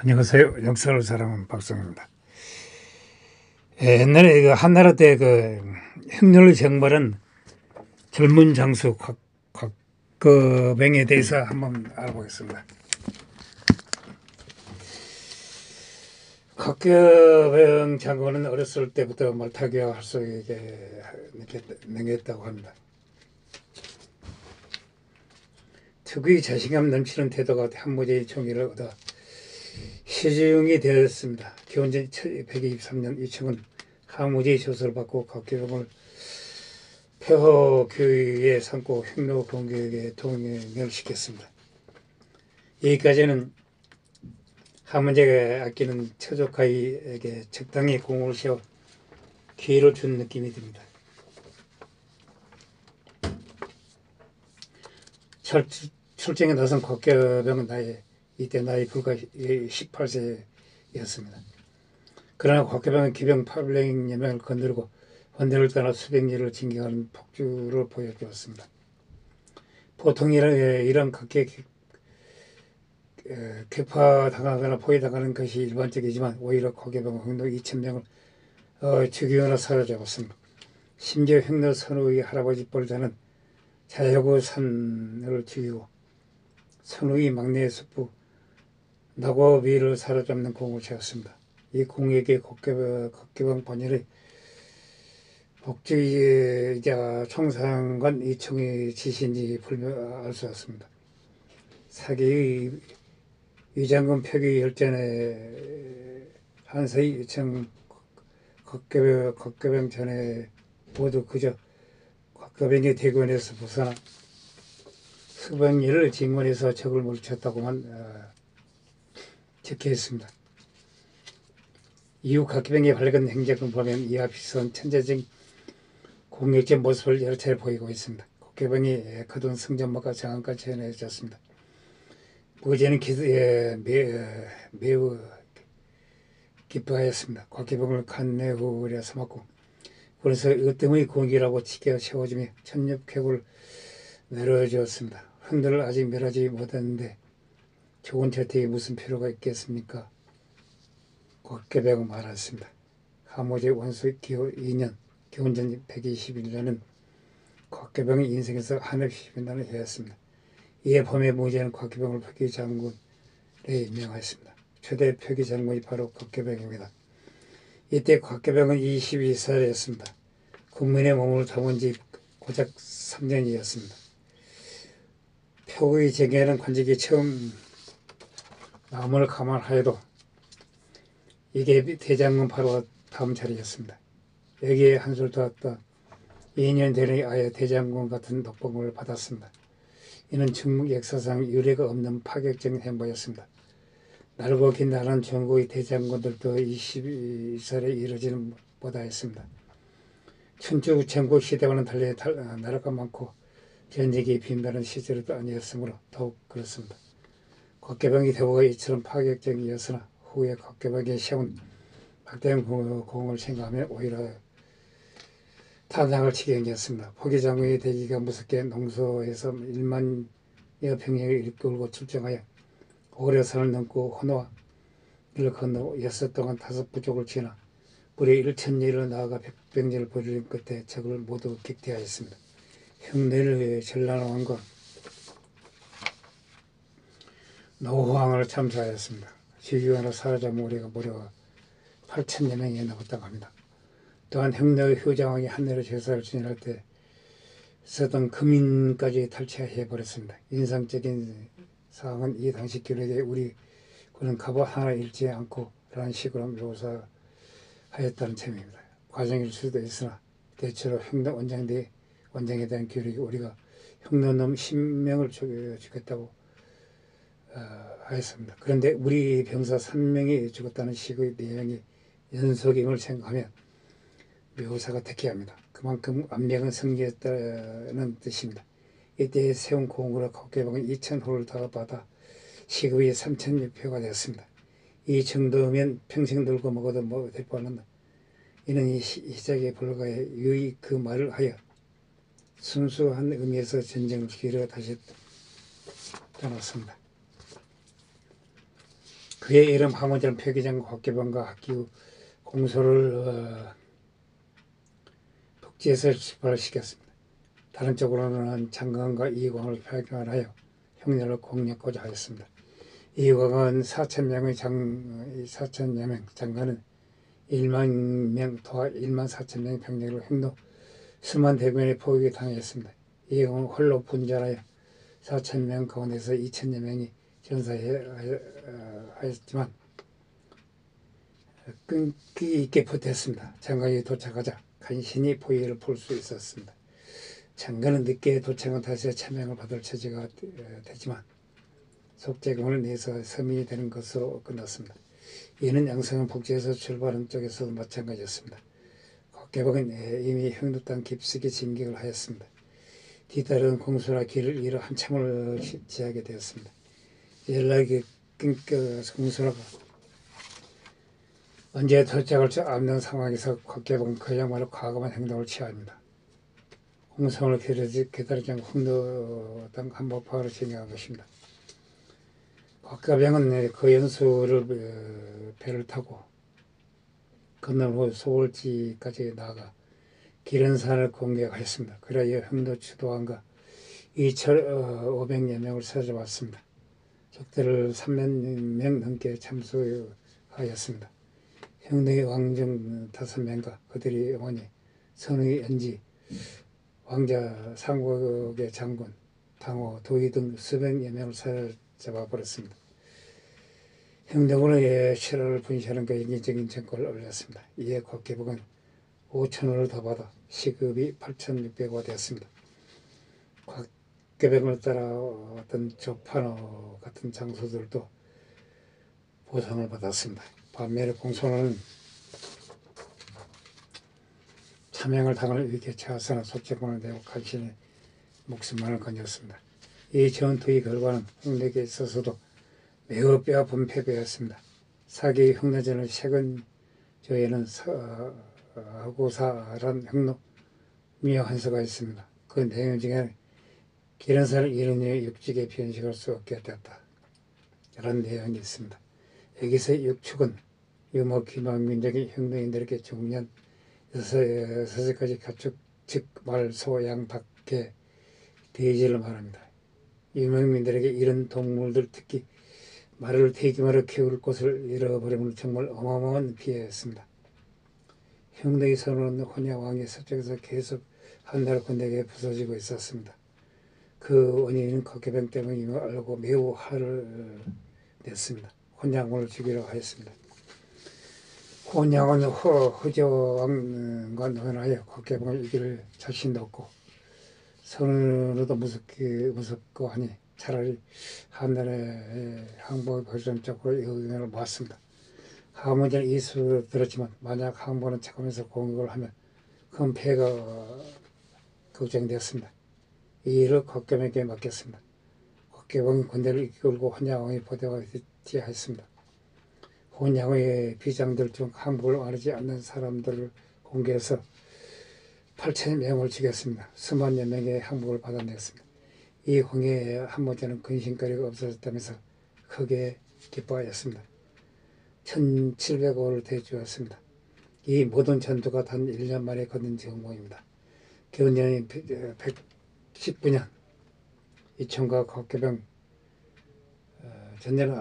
안녕하세요. 역사를 사랑하는 박성입니다. 옛날에 그 한나라 때 그 흉노를 정벌은 젊은 장수 곽거병에 대해서 한번 알아보겠습니다. 곽거병 장군은 어렸을 때부터 말타기와 활쏘기에 능했다고 합니다. 특유의 자신감 넘치는 태도가 한무제의 총의를 얻어 시중이 되었습니다. 기원전 123년 이충은 한무제의 조서를 받고 곽거병을 폐허 교위에 삼고 흉노 공격에 동행을 시켰습니다. 여기까지는 한문제가 아끼는 처조카이에게 적당히 공을 세워 기회를 준 느낌이 듭니다. 출정에 나선 곽거병은 이때 나이 불과 18세였습니다. 그러나 곽거병은 기병 800여 명을 건드리고 원대를 떠나 수백 리를 진격하는 폭주를 보여주었습니다. 보통 이런 각계 격파당하거나 포위당하는 것이 일반적이지만 오히려 곽거병은 흉노 2000명을 죽이거나 사로잡았습니다. 심지어 흉노 선우의 할아버지 뻘자는 자여구산을 죽이고 선우의 막내 숙부 나고비를 사로잡는 공을 세웠습니다. 이 공에게 곽거병 본인의 복주이자 총상관 이총의 지시인지 알 수 없습니다. 사기의 위장군 표기 혈전에 한서의 이청 곽거병 전에 모두 그저 곽거병의 대군에서 벗어나 수백 리를 진군해서 적을 물리쳤다고만 적혀 있습니다. 이후 곽거병의 밝은 행적을 보면 이와 비슷한 천재적인 공격적 모습을 여러 차례 보이고 있습니다. 곽거병이 거둔 승전목과 장안까지 전해졌습니다. 무제는 매우 기뻐하였습니다. 곽거병을 간내후려 삼았고 그래서 으뜸의 공기라고 치켜 세워주며 천엽쾌굴 내려주었습니다. 흔들을 아직 멸하지 못했는데 좋은 저택이 무슨 필요가 있겠습니까? 곽거병은 말했습니다. 한무제 원수 기호 2년 기원전 121년은 곽거병의 인생에서 한없이 변화를 해왔습니다. 이에 범의 무제는 곽거병을 표기장군에 임명하였습니다. 초대 표기장군이 바로 곽거병입니다. 이때 곽거병은 22살이었습니다. 국민의 몸을 담은 지 고작 3년이었습니다. 표의 정예는 관직이 처음 남을 감안하여도 이게 대장군 바로 다음 자리였습니다. 여기에 한술 더했다 2년 전에 아예 대장군 같은 덕봉을 받았습니다. 이는 중국 역사상 유례가 없는 파격적인 행보였습니다. 날고 긴 나란 중국의 대장군들도 22살에 이르지는 못하였습니다. 춘추 전국 시대와는 달리 나라가 많고 전쟁이 빈번한 시절도 아니었으므로 더욱 그렇습니다. 곽거병의 대우가 이처럼 파격적이었으나 후에 곽거병이 세운 막대한 공을 생각하면 오히려 탄식할 지경이었습니다. 포기장군의 대기가 무섭게 농소에서 1만여 병력을 이끌고 출정하여 오려산을 넘고 헌화를 건너 6섯 동안 5부족을 지나 무려 1,000리로 나아가 백병전을 벌이는 끝에 적을 모두 격퇴하였습니다. 흉내를 전란왕과 노호왕을 참사하였습니다. 지휘관으로 사로잡은 우리가 무려 8,000여 명이 넘었다고 합니다. 또한 흉내의 효장왕이 한나라 제사를 진행할 때 쓰던 금인까지 탈취해버렸습니다. 인상적인 사항은 이 당시 기록에 우리 군은 갑옷 하나 잃지 않고 라는 식으로 묘사하였다는 점입니다. 과정일 수도 있으나 대체로 흉노 원장에 대한 기록이 우리가 흉노놈 10명을 죽였다고 하였습니다. 그런데 우리 병사 3명이 죽었다는 식의 내용이 연속임을 생각하면 묘사가 특이합니다. 그만큼 암명은 승리했다는 뜻입니다. 이때 세운 공으로 곽거병은 2,000호를 더 받아 시급이 3,600표가 되었습니다. 이 정도면 평생 놀고 먹어도 될 뻔한 이는 시작에 불과해 유의 그 말을 하여 순수한 의미에서 전쟁을 기려 다시 떠났습니다. 그의 이름 함원전 표기장 곽계병과 학기후 공소를 북지에서 출발시켰습니다. 다른 쪽으로는 장강과 이광을 발견하여 흉내를 공략하고자 하였습니다. 이광은 4,000여 명 장관은 1만 명 도하 1만 4천 명의 병력으로 흉노 수만 대군의 포격에 당했습니다. 이광은 홀로 분전하여 4천 명 가운데서 2천여 명이 전사하였지만 끈기 있게 버텼습니다. 장관이 도착하자 간신히 포위를 풀 수 있었습니다. 장관은 늦게 도착한 탓에 차명을 받을 처지가 되지만 속죄금을 내서 서민이 되는 것으로 끝났습니다. 이는 양성은 북지에서 출발한 쪽에서도 마찬가지였습니다. 곽계병은 이미 형도 땅 깊숙이 진격을 하였습니다. 뒤따르는 공수라 길을 잃어 한참을 지하게 되었습니다. 연락이 끊겨 공수라가 언제 도착할 줄 없는 상황에서 곽계병은 그야말로 과감한 행동을 취합니다. 공성을 기다리지 않고 홍도 땅 한복파로 진행한 것입니다. 곽계병은 그 연수를 배를 타고 건넌 후 소월지까지 나아가 기른산을 공격하였습니다. 그리하여 형도 추도함과 이철 500여 명을 사로잡았습니다. 적들을 3만 명 넘게 참수하였습니다. 형의 왕정 5명과 그들의 어머니 선의 연지 왕자 상국의 장군 당호 도의 등 수백여 명을 사로잡아버렸습니다. 형덕으로의 실화를 분시하는 그 인기적인 정권을 올렸습니다. 이에 곽계병은 5,000원을 더 받아 시급이 8,600원 되었습니다. 곽계병을 따라왔던 조판호 같은 장소들도 보상을 받았습니다. 반면에 공손은 차명을 당할 위기에 처하서는 속죄금을 내고 간신히 목숨만을 건졌습니다. 이 전투의 결과는 홍덕에 있어서도 매우 뼈아픈 패배였습니다. 사기의 흉내전을 최근 조에는 하고사란 흉노 미화한서가 있습니다. 그 내용 중에 기른산을 이룬 이후 육직에 변식할 수 없게 되었다 라는 내용이 있습니다. 여기서 육축은 유목 기망민족의 흉노인들에게 중년 6세까지 가축 즉 말, 소, 양, 닭, 개, 돼지를 말합니다. 유목민들에게 이런 동물들 특히 말을 대규모로 키울 곳을 잃어버리면 정말 어마어마한 피해였습니다. 형덕이 선언한 혼야왕이 서쪽에서 계속 한나라 군대에게 부서지고 있었습니다. 그 원인은 곽계병 때문임을 알고 매우 화를 냈습니다. 혼양왕을 죽이려 하였습니다. 혼양은 허저왕과 논하여 곽계병을 이길 자신도 없고 선언으로도 무섭고 하니 차라리 한나라의 항복의 발전 쪽으로 의견을 모았습니다. 함원전 이수를 들었지만 만약 항복은 착하면서 공격을 하면 큰 폐해가 걱정되었습니다. 이 일을 곽계병에게 맡겼습니다. 곽계병이 군대를 이끌고 혼양왕의 보대와 뒤하였습니다. 혼양왕의 비장들 중 항복을 원하지 않는 사람들을 공개해서 8,000명을 죽였습니다. 수만여 명의 항복을 받아냈습니다. 이 홍해에 함원전은 근심거리가 없어졌다면서 크게 기뻐하였습니다. 1,700억을 대주었습니다. 이 모든 전투가 단 1년 만에 거둔 정보입니다. 기원전이 119년 이천과 곽계병 전제는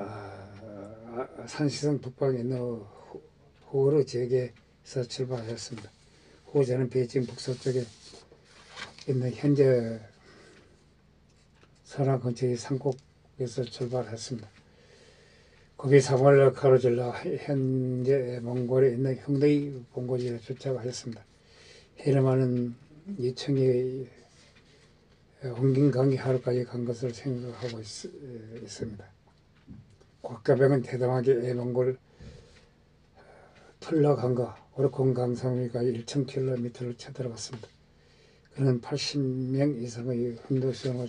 산시성 북방에 있는 호로 지역에서 출발하였습니다. 호저는 베이징 북서쪽에 있는 현재 선화 근처의 산곡에서 출발했습니다. 거기 사물을 가로질러 현재 몽골에 있는 형덕의 본거지에 도착하였습니다. 헤르만은 이청의 홍긴강이 하루까지 간 것을 생각하고 있습니다. 곽계병은 대담하게 몽골 툴라강과 오르콘강 상위까지 1,000km를 쳐들어갔습니다. 그는 80명 이상의 흥도수용을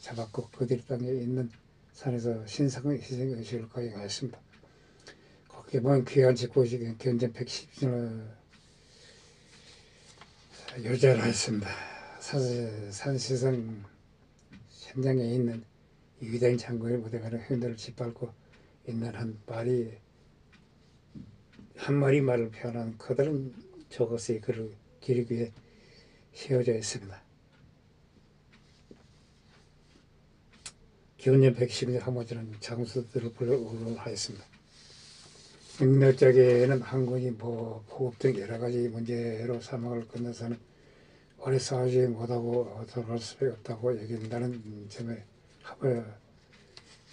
잡았고 그들 땅에 있는 산에서 신상의 희생의식을 거행하였습니다. 곽계병은 귀한 직고식 견전 110년을 요절하였습니다. 산시성 현장에 있는 위대한 장군의 무대가는 형들을 짓밟고 있는 한 말이 한 마리 말을 표현한 커다란 저것의 글을 기리기 위해 세워져 있습니다. 기원전 110년 하모자는 장수들을 불러 의논하였습니다. 명렬적에는 항군이 보급 등 여러 가지 문제로 사막을 건너서는 오래 싸우지 못하고 돌아갈 수밖에 없다고 여긴다는 점에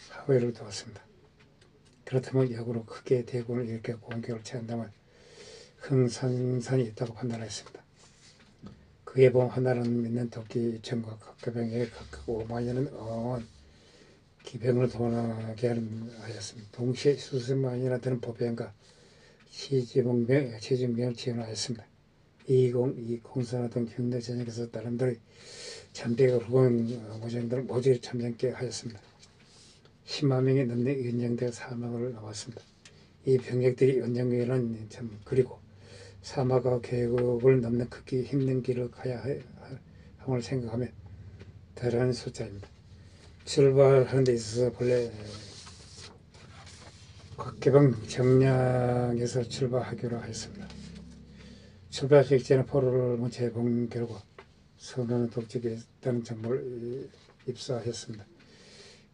합의를 두었습니다. 그렇다면 역으로 크게 대군을 일으켜 공격을 취한다면 흥상산이 있다고 판단했습니다. 그에 보면 하나는 믿는 도끼 2천과 각개병에 각각 5만여는 어마어마한 기병을 동원하게 하였습니다. 동시에 수십만이나 되는 보병과 시진병을 지원하였습니다. 220, 공산화 등 흉내 전역에서 나름대로 참배가 굵은 무장들을 모조리 참전케 하였습니다. 10만 명이 넘는 연정대가 사막을 나왔습니다. 이 병력들이 연정에는 그리고 사막과 계곡을 넘는 크기 힘든 길을 가야 함을 생각하면 대단한 숫자입니다. 출발하는 데 있어서 본래 곽개방 정량에서 출발하기로 하였습니다. 출발 직전에 포로를 재봉 결과 선원은 독직했다는 정보를 입수하였습니다.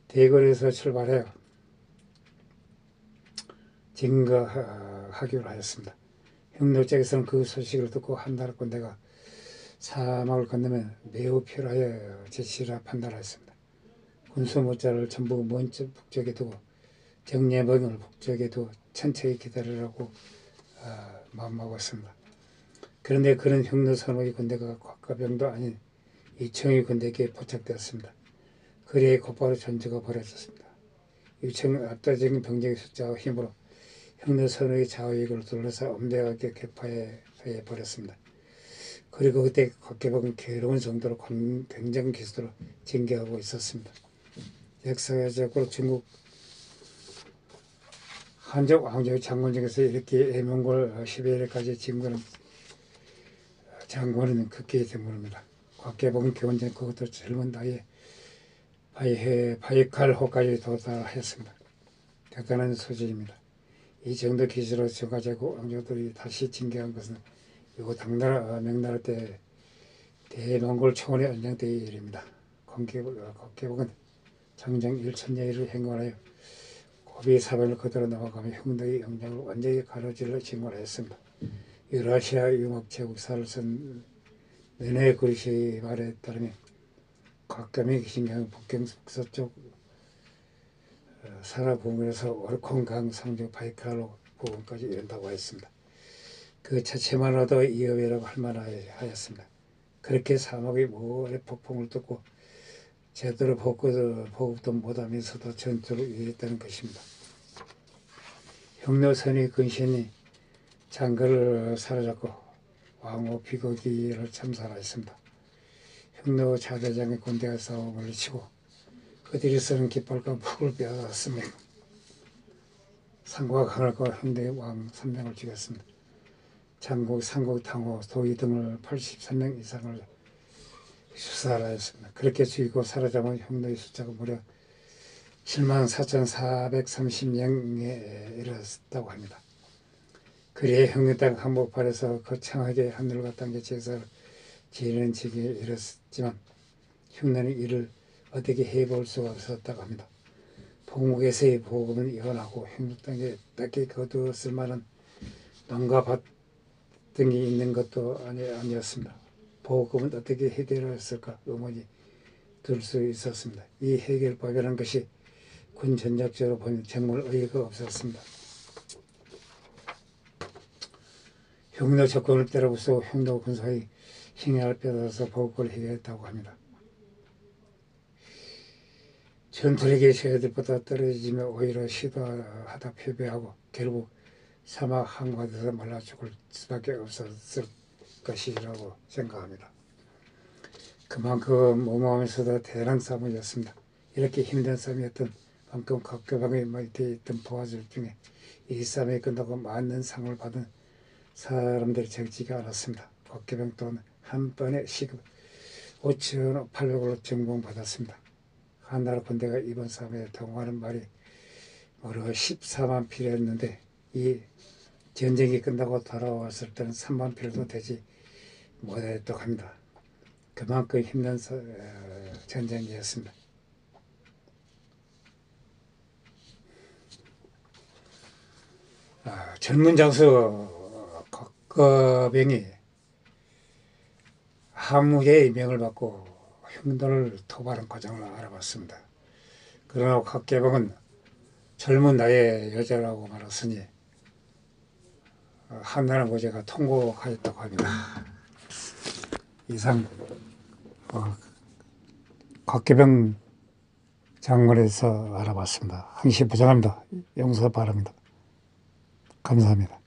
대궐에서 출발하여 증거하기로 하였습니다. 흉노 쪽에서는 그 소식을 듣고 한나라 군대가 사막을 건너면 매우 필요하여 제치라 판단하였습니다. 군수 모자를 전부 먼저 북쪽에 두고 정예병을 북쪽에 두고 천천히 기다리라고 마음먹었습니다. 그런데 그런 흉노 선호의 군대가 곽가병도 아닌 이청의 군대에게 포착되었습니다. 그리에 곧바로 전투가 벌어졌습니다. 이청은 압도적인 병력의 숫자와 힘으로 흉노 선호의 좌우익을 둘러서 엄대하게 격파해 버렸습니다. 그리고 그때 곽계병은 괴로운 정도로 굉장한 기수로 진격하고 있었습니다. 역사적으로 중국 한족 왕조의 장군 중에서 이렇게 애몽골 시베리아까지 진군한 장군은 극히 드뭅니다. 곽계봉은 기원전 그것도 젊은 나이에 바이칼호까지 도달하였습니다. 대단한 소질입니다. 이 정도 기술로 저가제국 왕조들이 다시 진격한 것은 이후 당나라 명나라 때 대몽골 초원의 연장 때의 일입니다. 곽계봉은 장정 1천여일을 행군하여 고비 사변을 그대로 넘어가며 흉노의 영장을 완전히 가로질러 진군하였습니다. 유라시아 유목 제국사를 쓴 르네 그리시의 말에 따르면 곽감이 계신 경 북경 북서쪽 사라 부근에서 오르콘강 상주 바이칼로 부근까지 이른다고 했습니다. 그 자체만으로도 위협이라고 할 만하였습니다. 그렇게 사막의 모래 폭풍을 뚫고 제대로 보급도 못하면서도 전투를 이어했다는 것입니다. 흉노선의 근신이 장거를 사로잡고 왕후 비거기를 참살하였습니다. 흉노 자대장의 군대가 싸움을 치고 그들이 쓰는 깃발과 북을 빼앗았습니다. 상과 강을과 흉노의 왕 3명을 죽였습니다. 장국, 상국, 당호, 도의 등을 83명 이상을 수살하였습니다. 그렇게 죽이고 사로잡은 흉노의 숫자가 무려 74,430명에 이르렀다고 합니다. 그리해 흉노 땅 한복판에서 거창하게 하늘과 땅의 제사를 지내는 지경에 이르렀지만 흉노는 이를 어떻게 해볼 수가 없었다고 합니다. 봉국에서의 보급은 이혼하고 흉노 땅에 뺏기 거두었을 만한 농가 밭 등이 있는 것도 아니었습니다. 보급은 어떻게 해결했을까 의문이 들 수 있었습니다. 이 해결법이라는 것이 군 전략적으로 보면 정말 의의가 없었습니다. 흉노 적군을 때려부수고 흉노 군사의 힘을 빼앗아서 보급을 해결했다고 합니다. 전투력이 저희들보다 떨어지며 오히려 시도하다 패배하고 결국 사막 한가운데서 말라 죽을 수밖에 없었을 것이라고 생각합니다. 그만큼 무모하면서도 대단한 싸움이었습니다. 이렇게 힘든 싸움이었던 만큼 곽계방의 밑에 있던 부하들 중에 이 싸움이 끝나고 많은 상을 받은 사람들이 적지가 않았습니다. 곽계방 또한 한 번에 시급 5,800원으로 전공받았습니다. 한나라 군대가 이번 싸움에 동원하는 말이 무려 14만 필이었는데 이 전쟁이 끝나고 돌아왔을 때는 3만 필도 되지 못했다고 합니다. 그만큼 힘든 전쟁이었습니다. 젊은 장수 곽거병이 함무제의 명을 받고 흉노를 토벌한 과정을 알아봤습니다. 그러나 곽계병은 젊은 나이의 여자라고 말했으니 한나라 고제가 통곡하였다고 합니다. 이상 곽계병 장군에서 알아봤습니다. 항시 부정합니다. 용서 바랍니다. 감사합니다.